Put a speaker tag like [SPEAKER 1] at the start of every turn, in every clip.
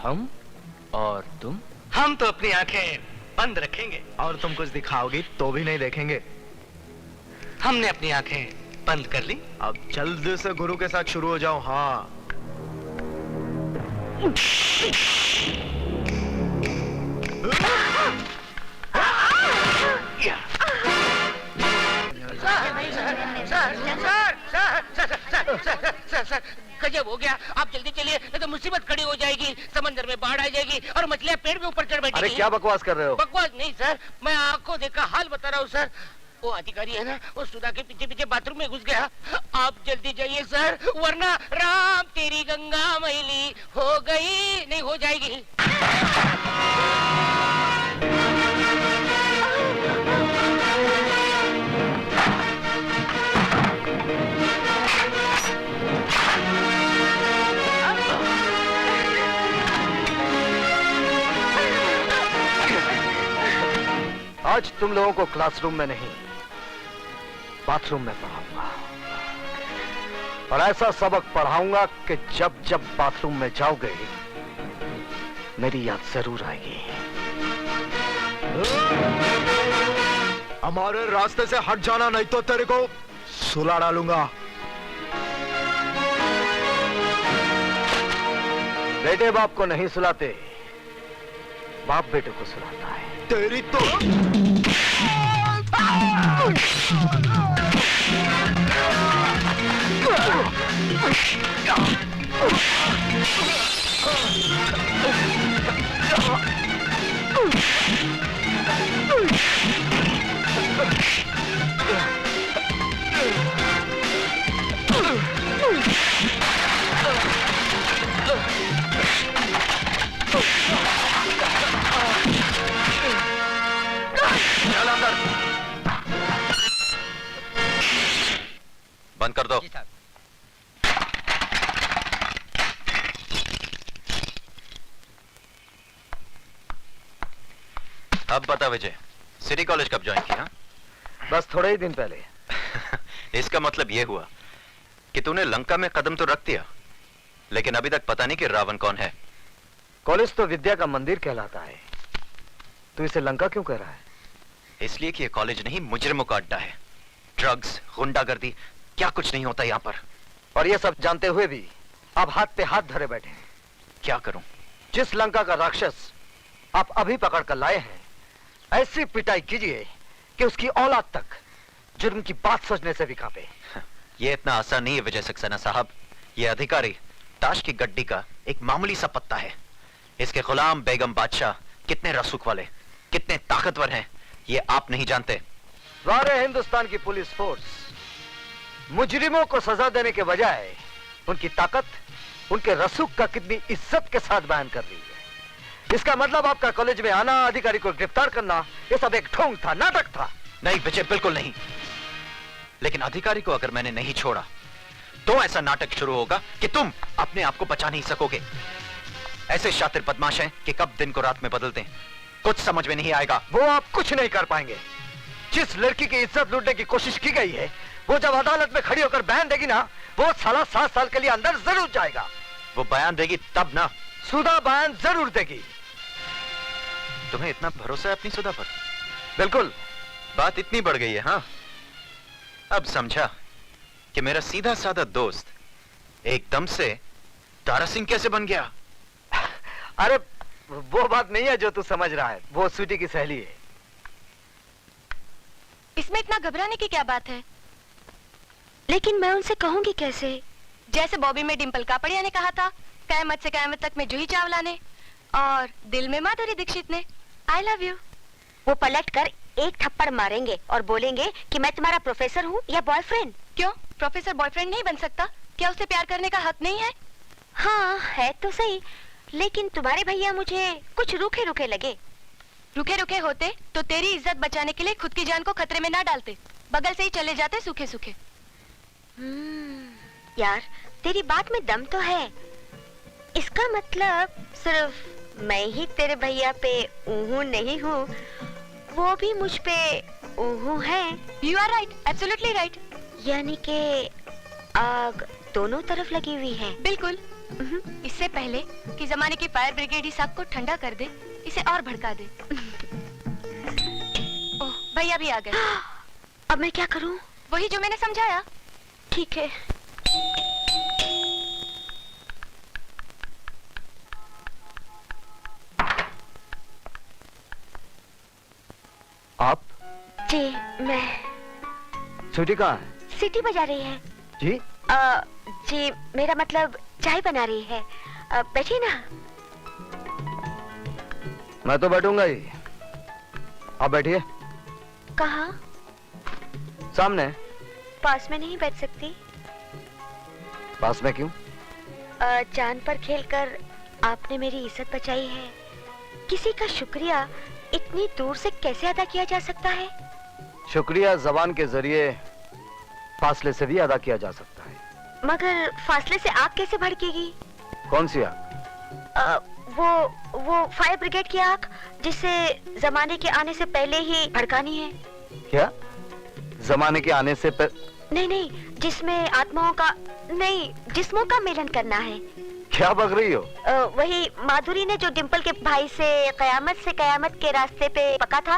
[SPEAKER 1] हम और तुम?
[SPEAKER 2] हम तो अपनी आंखें बंद रखेंगे
[SPEAKER 3] और तुम कुछ दिखाओगी तो भी नहीं देखेंगे।
[SPEAKER 2] हमने अपनी आंखें बंद कर ली।
[SPEAKER 3] अब जल्दी से गुरु के साथ शुरू हो जाओ। हाँ
[SPEAKER 4] सर, गजब हो गया। आप जल्दी चलिए, नहीं तो मुसीबत खड़ी हो जाएगी। समंदर में बाढ़ आ जाएगी और मछलियां पेड़ के ऊपर चढ़ बैठेगी।
[SPEAKER 3] अरे क्या बकवास कर रहे हो?
[SPEAKER 4] बकवास नहीं सर, मैं आंखों देखा हाल बता रहा हूँ सर। वो अधिकारी है ना, वो सुधा के पीछे पीछे बाथरूम में घुस गया। आप जल्दी जाइए सर, वरना राम तेरी गंगा मैली हो गई नहीं हो जाएगी।
[SPEAKER 3] आज तुम लोगों को क्लासरूम में नहीं, बाथरूम में पढ़ाऊंगा। और ऐसा सबक पढ़ाऊंगा कि जब जब बाथरूम में जाओगे मेरी याद जरूर आएगी। हमारे रास्ते से हट जाना, नहीं तो तेरे को सुला डालूंगा। बेटे बाप को नहीं सुलाते, बाप बेटे को सुलाता है। तेरी तो
[SPEAKER 5] बंद कर दो। अब बता विजय, सिटी कॉलेज कब ज्वाइन किया?
[SPEAKER 3] बस थोड़े ही दिन पहले।
[SPEAKER 5] इसका मतलब यह हुआ कि तूने लंका में कदम तो रख दिया, लेकिन अभी तक पता नहीं कि रावण कौन है।
[SPEAKER 3] कॉलेज तो विद्या का मंदिर कहलाता है, तू इसे लंका क्यों कह रहा है?
[SPEAKER 5] इसलिए कि यह कॉलेज नहीं, मुजरिमों का अड्डा है। ड्रग्स, गुंडागर्दी, क्या कुछ नहीं होता यहाँ पर।
[SPEAKER 3] और ये सब जानते हुए भी आप हाथ पे हाथ धरे बैठे हैं।
[SPEAKER 5] क्या करूं?
[SPEAKER 3] जिस लंका का राक्षस आप अभी पकड़ कर लाए हैं, ऐसी पिटाई कीजिए कि उसकी औलाद तक जुर्म की बात सोचने से भी कांपे।
[SPEAKER 5] यह इतना आसान नहीं है विजय सक्सेना साहब। यह अधिकारी ताश की गड्डी का एक मामूली सा पत्ता है। इसके गुलाम बेगम बादशाह कितने रसूख वाले, कितने ताकतवर हैं, ये आप नहीं जानते।
[SPEAKER 3] सारे हिंदुस्तान की पुलिस फोर्स मुजरिमों को सजा देने के बजाय उनकी ताकत, उनके रसूख का कितनी इज्जत के साथ बयान कर रही है। इसका मतलब आपका कॉलेज में आना, अधिकारी को गिरफ्तार करना, ये सब एक ढोंग था, नाटक था।
[SPEAKER 5] नहीं विजय, बिल्कुल नहीं। लेकिन अधिकारी को अगर मैंने नहीं छोड़ा तो ऐसा नाटक शुरू होगा कि तुम अपने आप को बचा नहीं सकोगे। ऐसे शातिर बदमाश हैं कि कब दिन को रात में बदलते हैं, कुछ समझ में नहीं आएगा।
[SPEAKER 3] वो आप कुछ नहीं कर पाएंगे। जिस लड़की की इज्जत लूटने की कोशिश की गई है, वो जब अदालत में खड़ी होकर बयान देगी ना, वो साला 7 साल के लिए अंदर जरूर जाएगा।
[SPEAKER 5] वो बयान देगी तब ना।
[SPEAKER 3] सुधा बयान जरूर देगी।
[SPEAKER 5] तुम्हें इतना भरोसा है अपनी सुधा पर?
[SPEAKER 3] बिल्कुल।
[SPEAKER 5] बात इतनी बढ़ गई है। हाँ, अब समझा कि मेरा सीधा साधा दोस्त एकदम से तारा सिंह कैसे बन गया।
[SPEAKER 3] अरे वो बात नहीं है जो तू समझ रहा है, वो स्वीटी की सहेली है।
[SPEAKER 6] इसमें इतना घबराने की क्या बात है? लेकिन मैं उनसे कहूंगी कैसे? जैसे बॉबी में डिंपल कापड़िया ने कहा था, कयामत से कयामत तक में जूही चावला ने, और दिल में माधुरी दीक्षित ने, आई लव यू।
[SPEAKER 7] वो पलट कर एक थप्पड़ मारेंगे और बोलेंगे कि मैं तुम्हारा प्रोफेसर हूँ या बॉयफ्रेंड।
[SPEAKER 6] क्यों, प्रोफेसर बॉयफ्रेंड नहीं बन सकता? क्या उसे प्यार करने का हक नहीं है?
[SPEAKER 7] हाँ है तो सही, लेकिन तुम्हारे भैया मुझे कुछ रूखे रूखे लगे।
[SPEAKER 6] रुके रुके होते तो तेरी इज्जत बचाने के लिए खुद की जान को खतरे में ना डालते, बगल से ही चले जाते सूखे सूखे।
[SPEAKER 7] यार तेरी बात में दम तो है। इसका मतलब सिर्फ मैं ही तेरे भैया पे ऊहू नहीं हूँ, वो भी मुझ पे ऊहू है।
[SPEAKER 6] You are right, absolutely right.
[SPEAKER 7] यानी के आग दोनों तरफ लगी हुई है।
[SPEAKER 6] बिल्कुल, इससे पहले कि जमाने की फायर ब्रिगेड इस आग को ठंडा कर दे, इसे और भड़का दे। ओह, भैया भी आ गए।
[SPEAKER 7] अब मैं क्या करूं?
[SPEAKER 6] वही जो मैंने समझाया।
[SPEAKER 7] ठीक है।
[SPEAKER 3] आप?
[SPEAKER 7] जी मैं।
[SPEAKER 3] स्वीटी कहाँ है?
[SPEAKER 7] सीटी बजा रही है।
[SPEAKER 3] जी?
[SPEAKER 7] जी मेरा मतलब चाय बना रही है। बैठिए ना।
[SPEAKER 3] मैं तो बैठूंगा ही। आप बैठिए।
[SPEAKER 7] कहाँ?
[SPEAKER 3] सामने।
[SPEAKER 7] पास में नहीं बैठ सकती?
[SPEAKER 3] पास में क्यों?
[SPEAKER 7] जान पर खेलकर आपने मेरी इज्जत बचाई है। किसी का शुक्रिया इतनी दूर से कैसे अदा किया जा सकता है?
[SPEAKER 3] शुक्रिया जबान के जरिए फासले से भी अदा किया जा सकता है।
[SPEAKER 7] मगर फासले से आग कैसे भड़केगी?
[SPEAKER 3] कौन सी आग?
[SPEAKER 7] वो फायर ब्रिगेड की आग, जिसे जमाने के आने से पहले ही भड़कानी है।
[SPEAKER 3] क्या? जमाने के आने से
[SPEAKER 7] नहीं, जिसमें आत्माओं का नहीं, जिस्मों का मिलन करना है।
[SPEAKER 3] क्या बक रही हो?
[SPEAKER 7] वही माधुरी ने जो डिम्पल के भाई से कयामत के रास्ते पे पका था।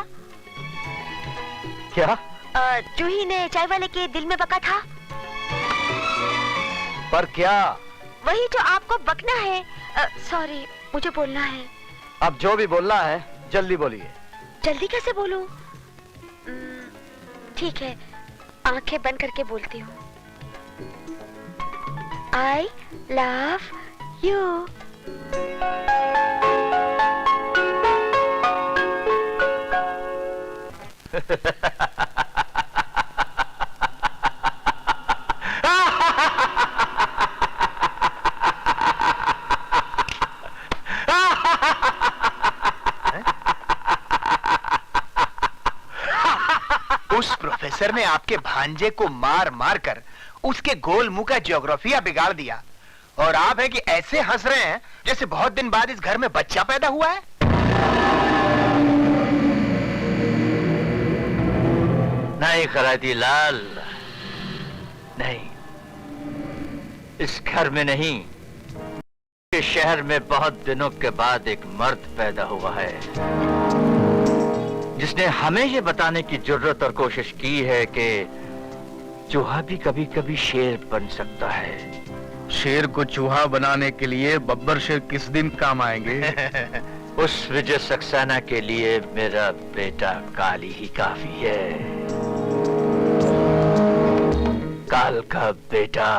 [SPEAKER 3] क्या?
[SPEAKER 7] जूही ने चाय वाले के दिल में बका था।
[SPEAKER 3] पर क्या?
[SPEAKER 7] वही जो आपको बकना है। सॉरी, मुझे बोलना है।
[SPEAKER 3] अब जो भी बोलना है जल्दी बोलिए।
[SPEAKER 7] जल्दी कैसे बोलूं? ठीक है, आंखें बंद करके बोलती हूँ। I love you.
[SPEAKER 4] उस प्रोफेसर ने आपके भांजे को मार मार कर उसके गोल मुंह का ज्योग्राफिया बिगाड़ दिया, और आप है कि ऐसे हंस रहे हैं जैसे बहुत दिन बाद इस घर में बच्चा पैदा हुआ है।
[SPEAKER 1] नहीं खराती लाल, नहीं, इस घर में नहीं, इस शहर में बहुत दिनों के बाद एक मर्द पैदा हुआ है जिसने हमें ये बताने की जरूरत और कोशिश की है कि चूहा भी कभी कभी शेर बन सकता है।
[SPEAKER 8] शेर को चूहा बनाने के लिए बब्बर शेर किस दिन काम आएंगे?
[SPEAKER 1] उस विजय सक्सेना के लिए मेरा बेटा काली ही काफी है। काल का बेटा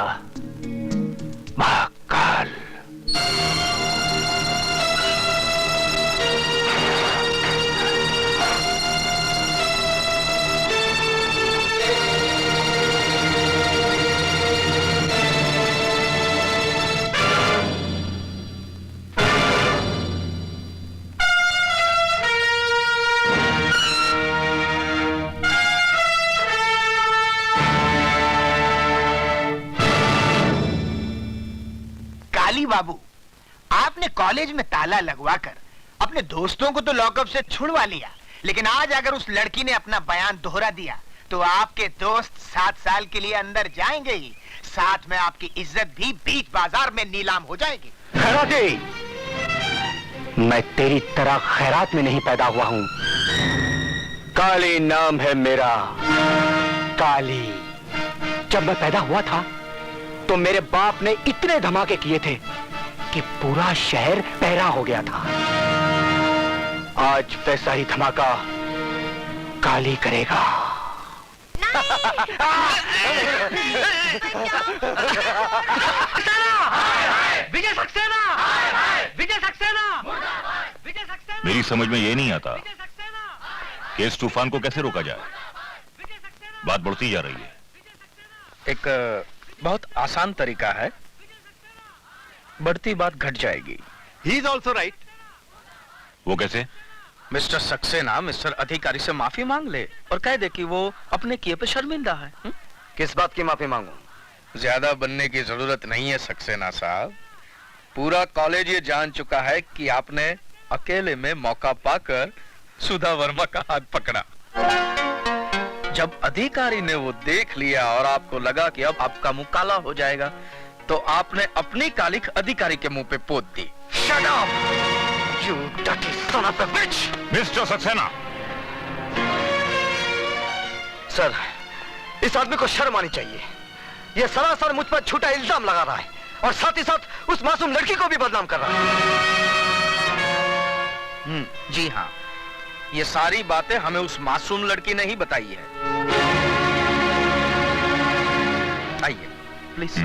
[SPEAKER 1] महाकाल।
[SPEAKER 4] बाबू, आपने कॉलेज में ताला लगवाकर अपने दोस्तों को तो लॉकअप से छुड़वा लिया, लेकिन आज अगर उस लड़की ने अपना बयान दोहरा दिया तो आपके दोस्त 7 साल के लिए अंदर जाएंगे ही, साथ में आपकी इज्जत भी बीच बाजार में नीलाम हो जाएगी।
[SPEAKER 9] खैराती, मैं तेरी तरह खैरात में नहीं पैदा हुआ हूं। काली नाम है मेरा, काली। जब मैं पैदा हुआ था तो मेरे बाप ने इतने धमाके किए थे कि पूरा शहर पहरा हो गया था। आज वैसा ही धमाका काली करेगा।
[SPEAKER 2] विजय सक्सेना! विजय सक्सेना! विजय सक्सेना!
[SPEAKER 10] मेरी समझ में ये नहीं आता केस तूफान को कैसे रोका जाए। बात बढ़ती जा रही है।
[SPEAKER 8] एक बहुत आसान तरीका है, बढ़ती बात घट जाएगी।
[SPEAKER 9] He is also right.
[SPEAKER 10] वो कैसे?
[SPEAKER 8] मिस्टर सक्सेना मिस्टर अधिकारी से माफी मांग ले और कह दे कि वो अपने किए पे शर्मिंदा है।
[SPEAKER 3] किस बात की माफी मांगू?
[SPEAKER 8] ज्यादा बनने की जरूरत नहीं है सक्सेना साहब। पूरा कॉलेज ये जान चुका है कि आपने अकेले में मौका पाकर सुधा वर्मा का हाथ पकड़ा। जब अधिकारी ने वो देख लिया और आपको लगा कि अब आपका मुंह काला हो जाएगा, तो आपने अपनी कालिख अधिकारी के मुंह पे पोत दी।
[SPEAKER 3] Shut up, you dirty son of a bitch!
[SPEAKER 10] Mister Saxena,
[SPEAKER 3] sir, इस आदमी को शर्म आनी चाहिए। ये सरासर मुझ पर झूठा इल्जाम लगा रहा है और साथ ही साथ उस मासूम लड़की को भी बदनाम कर रहा है।
[SPEAKER 8] जी हाँ, ये सारी बातें हमें उस मासूम लड़की ने ही बताई है। आइए प्लीज।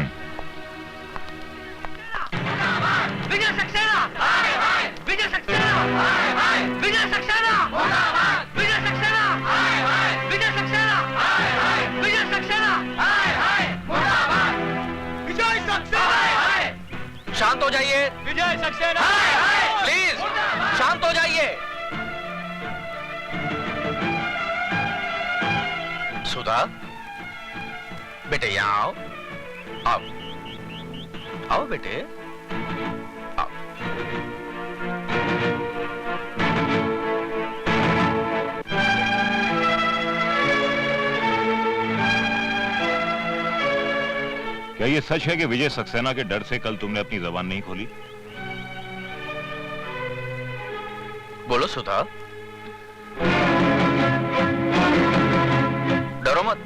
[SPEAKER 4] विजय सक्सेना, हाय हाय विजय सक्सेना, हाय हाय विजय सक्सेना, मुर्दाबाद विजय सक्सेना, हाय हाय विजय सक्सेना, हाय हाय विजय सक्सेना, हाय हाय मुर्दाबाद विजय सक्सेना, हाय हाय।
[SPEAKER 5] शांत हो जाइए,
[SPEAKER 4] विजय सक्सेना,
[SPEAKER 5] हाय हाय प्लीज शांत हो जाइए। सुधा, बेटे यहाँ आओ, आओ आओ बेटे, आओ।
[SPEAKER 10] क्या ये सच है कि विजय सक्सेना के डर से कल तुमने अपनी जबान नहीं खोली?
[SPEAKER 5] बोलो सुधा, डरो मत,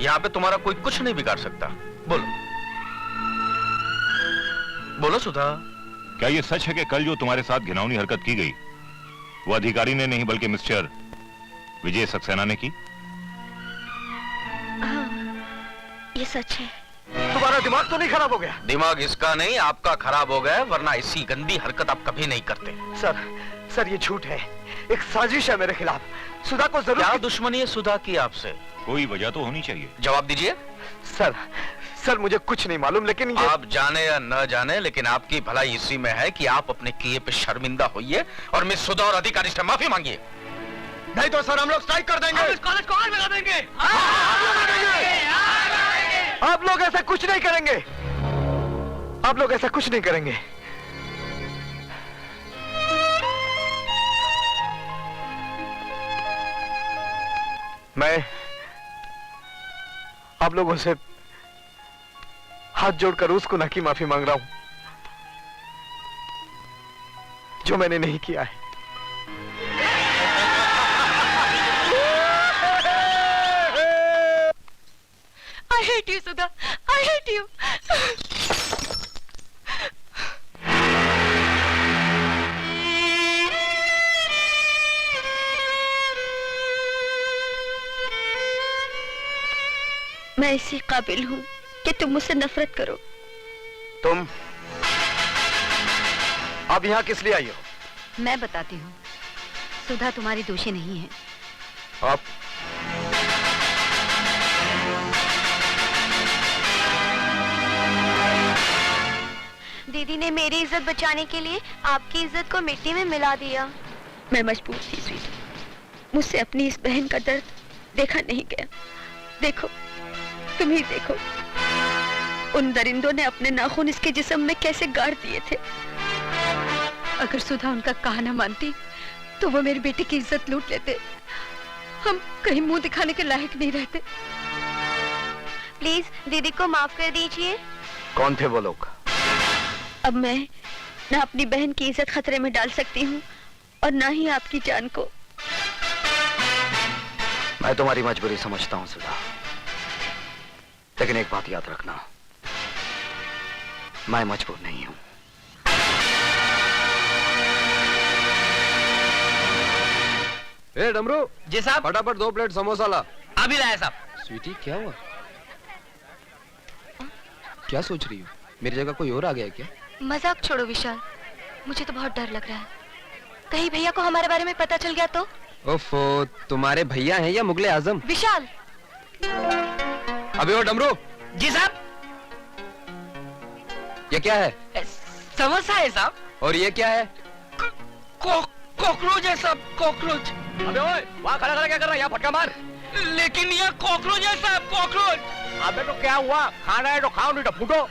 [SPEAKER 5] यहाँ पे तुम्हारा कोई कुछ नहीं बिगाड़ सकता। बोलो बोलो सुधा।
[SPEAKER 10] क्या ये सच है कि कल जो तुम्हारे साथ घिनौनी हरकत की गई वो अधिकारी ने नहीं बल्कि मिस्टर विजय सक्सेना ने की?
[SPEAKER 7] ये सच है।
[SPEAKER 3] तुम्हारा दिमाग तो नहीं खराब हो गया?
[SPEAKER 5] दिमाग इसका नहीं आपका खराब हो गया, वरना ऐसी गंदी हरकत आप कभी नहीं करते।
[SPEAKER 3] सर ये झूठ है, एक साजिश है मेरे खिलाफ। सुधा को जरूर।
[SPEAKER 5] क्या दुश्मनी है सुधा की आपसे?
[SPEAKER 10] कोई वजह तो होनी चाहिए।
[SPEAKER 5] जवाब दीजिए।
[SPEAKER 3] सर मुझे कुछ नहीं मालूम, लेकिन ये...
[SPEAKER 5] आप जाने या न जाने, लेकिन आपकी भलाई इसी में है कि आप अपने किए पे शर्मिंदा होइए और मिस सुधा और अधिकारी से माफी मांगिए।
[SPEAKER 3] नहीं तो सर हम लोग स्ट्राइक कर देंगे।
[SPEAKER 4] इस कॉलेज को आग लगा देंगे।
[SPEAKER 3] आप लोग ऐसा कुछ नहीं करेंगे। आप लोग ऐसा कुछ नहीं करेंगे। मैं आप लोगों से हाथ जोड़कर उस गुनाह की माफी मांग रहा हूं जो मैंने नहीं किया है।
[SPEAKER 6] I hate you, Sudha. I hate you.
[SPEAKER 7] मैं इसी काबिल हूँ कि तुम मुझसे नफरत करो।
[SPEAKER 3] तुम अब यहाँ किस लिए आई हो?
[SPEAKER 6] मैं बताती हूँ, सुधा तुम्हारी दोषी नहीं है।
[SPEAKER 3] आप
[SPEAKER 7] दीदी ने मेरी इज्जत बचाने के लिए आपकी इज्जत को मिट्टी में मिला दिया। मैं मजबूर थी स्वीटी, मुझसे अपनी इस बहन का दर्द देखा नहीं गया। देखो, तुम ही देखो, उन दरिंदों ने अपने नाखून इसके जिस्म में कैसे गाड़ दिए थे।
[SPEAKER 6] अगर सुधा उनका कहा न मानती तो वो मेरी बेटी की इज्जत लूट लेते। हम कहीं मुंह दिखाने के लायक नहीं रहते।
[SPEAKER 7] प्लीज दीदी को माफ कर दीजिए।
[SPEAKER 3] कौन थे वो लोग?
[SPEAKER 7] अब मैं ना अपनी बहन की इज्जत खतरे में डाल सकती हूँ और ना ही आपकी जान को।
[SPEAKER 3] मैं तुम्हारी मजबूरी समझता हूँ सुधा, लेकिन एक बात याद रखना, मैं मजबूर नहीं हूँ।
[SPEAKER 11] ए डमरू।
[SPEAKER 2] जी साहब।
[SPEAKER 11] फटाफट 2 प्लेट समोसा ला।
[SPEAKER 2] अभी लाया साहब।
[SPEAKER 11] स्वीटी क्या हुआ? क्या सोच रही हो? मेरी जगह कोई और आ गया क्या?
[SPEAKER 6] मजाक छोड़ो विशाल, मुझे तो बहुत डर लग रहा है। कहीं भैया को हमारे बारे में पता चल गया तो?
[SPEAKER 11] ओफो, तुम्हारे भैया हैं या मुगले आजम?
[SPEAKER 6] विशाल।
[SPEAKER 11] अबे ओ डमरू।
[SPEAKER 2] जी साहब।
[SPEAKER 11] ये क्या है?
[SPEAKER 2] समोसा है साहब।
[SPEAKER 11] और ये क्या है?
[SPEAKER 2] कॉकरोच है साहब, कॉकरोच।
[SPEAKER 11] अबे ओए, वहाँ खड़ा खड़ा क्या कर रहा है? यहाँ फटका मार।
[SPEAKER 2] लेकिन ये कॉकरोच है साहब, कॉकरोच।
[SPEAKER 11] अबे तो क्या हुआ? खाना है तो खाओ, नहीं तो फूटो।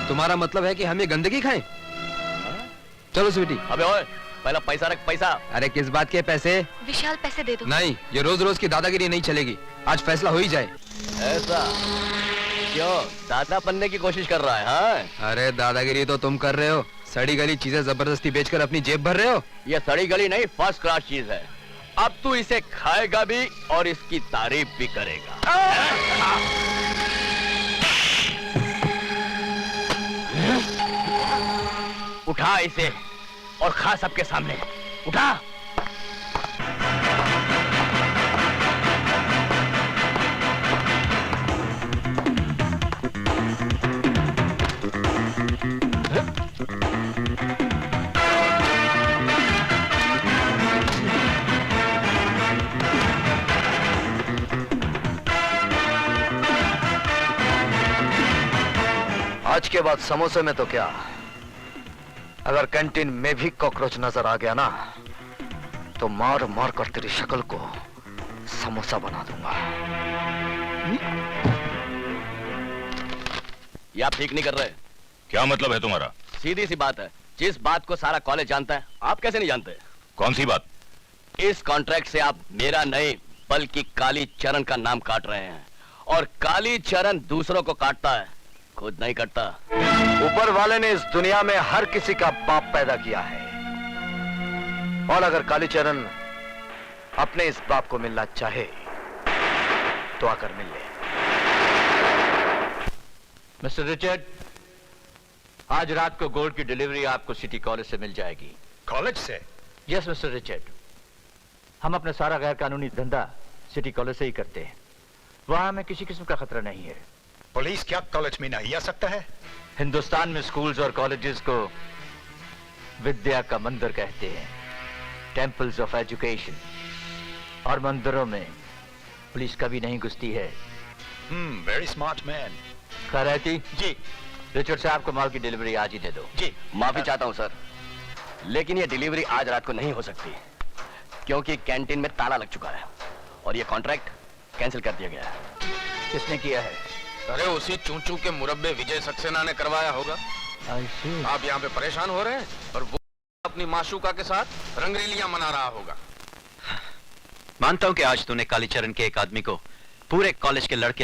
[SPEAKER 11] तुम्हारा मतलब है कि हम ये गंदगी खाएं? चलो स्वीटी।
[SPEAKER 9] अबे ओए, पहला पैसा रख, पैसा।
[SPEAKER 11] अरे किस बात के पैसे?
[SPEAKER 6] विशाल पैसे दे दो।
[SPEAKER 11] नहीं, ये रोज रोज की दादागिरी नहीं चलेगी। आज फैसला हो ही जाए।
[SPEAKER 9] ऐसा
[SPEAKER 12] क्यों दादा बनने की कोशिश कर रहा है? हाँ?
[SPEAKER 11] अरे दादागिरी तो तुम कर रहे हो, सड़ी गली चीजें जबरदस्ती बेचकर अपनी जेब भर रहे हो।
[SPEAKER 12] ये सड़ी गली नहीं, फर्स्ट क्लास चीज है। अब तू इसे खाएगा भी और इसकी तारीफ भी करेगा। उठा इसे और खा सबके सामने। उठा।
[SPEAKER 3] आज के बाद समोसे में तो क्या, अगर कैंटीन में भी कॉकरोच नजर आ गया ना तो मार मार कर तेरी शक्ल को समोसा बना दूंगा।
[SPEAKER 12] ये आप ठीक नहीं कर रहे।
[SPEAKER 10] क्या मतलब है तुम्हारा?
[SPEAKER 12] सीधी सी बात है, जिस बात को सारा कॉलेज जानता है आप कैसे नहीं जानते?
[SPEAKER 10] कौन सी बात?
[SPEAKER 12] इस कॉन्ट्रैक्ट से आप मेरा नहीं बल्कि काली चरण का नाम काट रहे हैं, और काली चरण दूसरों को काटता है, खुद नहीं कटता।
[SPEAKER 3] ऊपर वाले ने इस दुनिया में हर किसी का बाप पैदा किया है, और अगर कालीचरण अपने इस बाप को मिलना चाहे तो आकर मिल ले।
[SPEAKER 1] मिस्टर रिचर्ड, आज रात को गोल्ड की डिलीवरी आपको सिटी कॉलेज से मिल जाएगी।
[SPEAKER 5] कॉलेज से?
[SPEAKER 1] यस मिस्टर रिचर्ड, हम अपना सारा गैर कानूनी धंधा सिटी कॉलेज से ही करते हैं। वहां हमें किसी किस्म का खतरा नहीं है।
[SPEAKER 5] पुलिस क्या कॉलेज में नहीं आ सकता है?
[SPEAKER 1] हिंदुस्तान में स्कूल्स और कॉलेजेस को विद्या का मंदिर कहते हैं, टेंपल्स ऑफ एजुकेशन, और मंदिरों में पुलिस कभी नहीं घुसती है।
[SPEAKER 5] Very smart man.
[SPEAKER 1] Khairati ji, Richard साहब को माल की डिलीवरी आज ही दे दो।
[SPEAKER 12] जी माफी चाहता हूं सर, लेकिन ये डिलीवरी आज रात को नहीं हो सकती क्योंकि कैंटीन में ताला लग चुका है और ये कॉन्ट्रैक्ट कैंसिल कर दिया गया है।
[SPEAKER 1] किसने किया है?
[SPEAKER 8] अरे उसी चूचू के मुरब्बे विजय सक्सेना ने करवाया होगा। आप यहाँ पे परेशान हो रहे हैं और वो अपनी माशूका के साथ रंगरेलियां मना रहा होगा।
[SPEAKER 5] मानता हूं कि आज तूने कालीचरण के एक आदमी को पूरे कॉलेज के लड़के